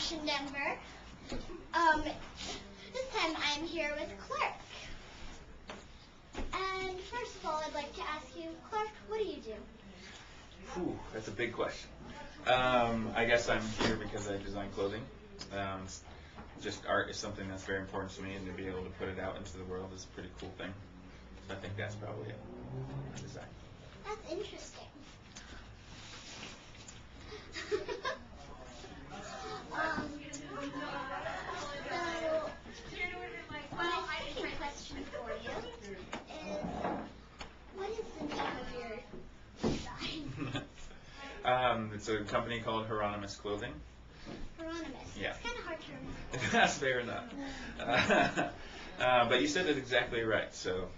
Fashion Denver. This time I'm here with Clark. And first of all, I'd like to ask you, Clark, what do you do? Ooh, that's a big question. I guess I'm here because I design clothing. Just art is something that's very important to me, and to be able to put it out into the world is a pretty cool thing. So I think that's probably it. Design. That's interesting. My second question for you is, what is the name of your design? It's a company called Hieronymus Clothing. Hieronymus. Yeah. It's kind of hard to remember. That's fair enough. But you said it exactly right, so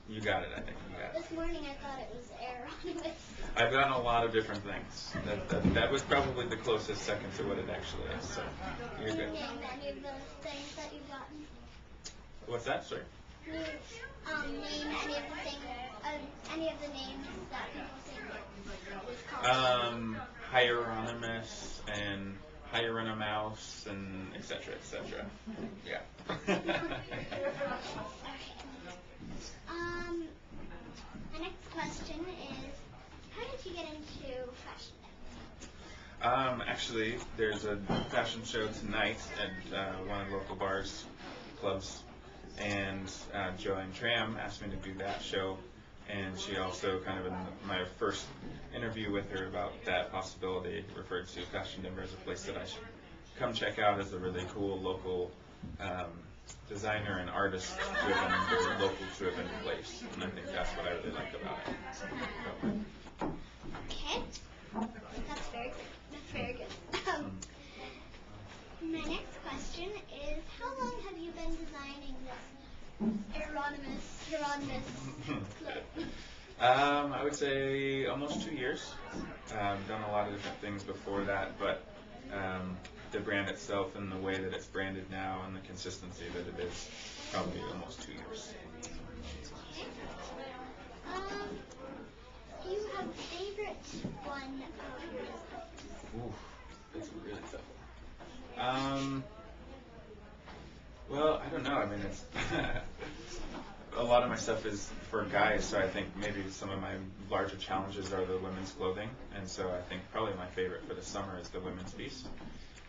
you got it, I think. You got it. This morning I thought it was Aeronymous. I've gotten a lot of different things. That was probably the closest second to what it actually is, so you're Can you good. name any of those things that you've gotten? What's that, sorry? Can you name any of the names that people think is called? Hieronymus and Hieronymouse and et cetera, et cetera. Yeah. Okay. My next question is, how did you get into fashion? Actually, there's a fashion show tonight at one of the local bars, clubs, and Joanne Tram asked me to do that show, and she also kind of in my first interview with her about that possibility referred to Fashion Denver as a place that I should come check out as a really cool local designer and artist driven, very local driven place, and I think that's what I really like about it. So. Okay, that's very good. That's very good. My next question is, how long have you been designing this Hieronymus clothing? I would say almost 2 years. Done a lot of different things before that, but the brand itself and the way that it's branded now and the consistency that it is, probably almost 2 years. Do you have a favorite one of your designs? Ooh, that's a really tough one. Well, I don't know. I mean, it's a lot of my stuff is for guys, so I think maybe some of my larger challenges are the women's clothing, and so I think probably my favorite for the summer is the women's piece.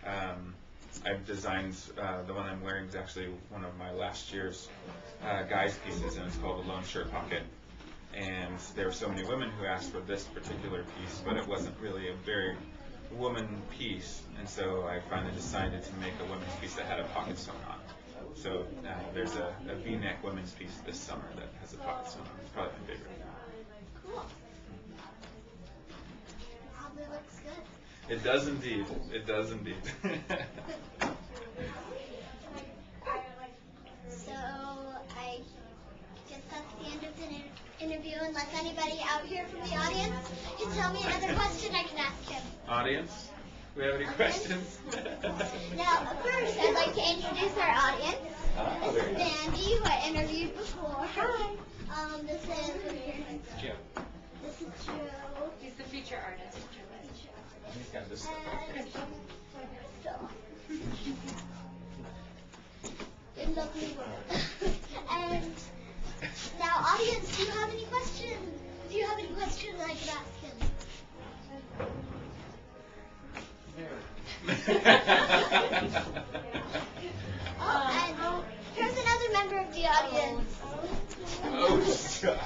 I've designed, the one I'm wearing is actually one of my last year's guys' pieces, and it's called a Lone Shirt Pocket. And there were so many women who asked for this particular piece, but it wasn't really a very woman piece, and so I finally decided to make a women's piece that had a pocket sewn on. So there's a V-neck women's piece this summer that has a pocket sewn on. It's probably my favorite. Cool. Probably looks good. It does indeed. It does indeed. So I guess that's the end of the interview, unless anybody out here from the audience can tell me another question I can ask him. Audience, do we have any questions? Now, first, I'd like to introduce our audience. This Very is nice. Mandy, who I interviewed before. Hi. This is Jim. This is Joe. He's the feature artist. He's got this stuff. And Phil. Good lovely woman. And now, audience, do you have any questions? Do you have any questions I could ask him? And here's another member of the audience. Oh, stop.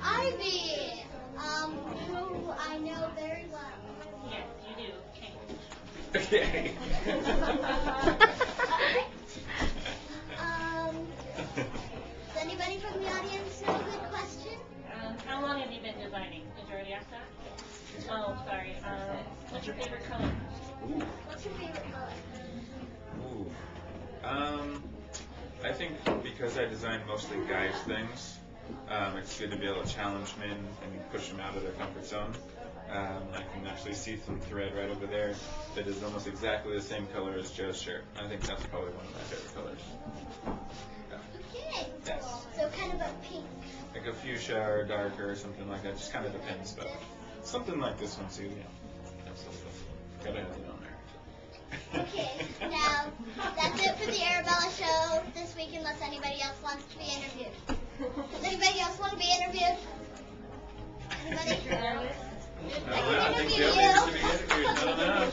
Ivy, who I know very well. Yes, you do. Okay. Okay. Does anybody from the audience know a good question? How long have you been designing? Did you already ask that? Oh, sorry. What's your favorite color? Ooh. What's your favorite color? Ooh. I think because I design mostly guys' things, it's good to be able to challenge men and push them out of their comfort zone. I can actually see some thread right over there that is almost exactly the same color as Joe's shirt. I think that's probably one of my favorite colors. Okay. Yes. So kind of a pink. Like a fuchsia or darker or something like that. Just kind of depends, but something like this one too. Yeah. Absolutely. Gotta have unless anybody else wants to be interviewed. Does anybody else want to be interviewed? Anybody? No, I I can think interview Jill you. needs to be interviewed. I don't know.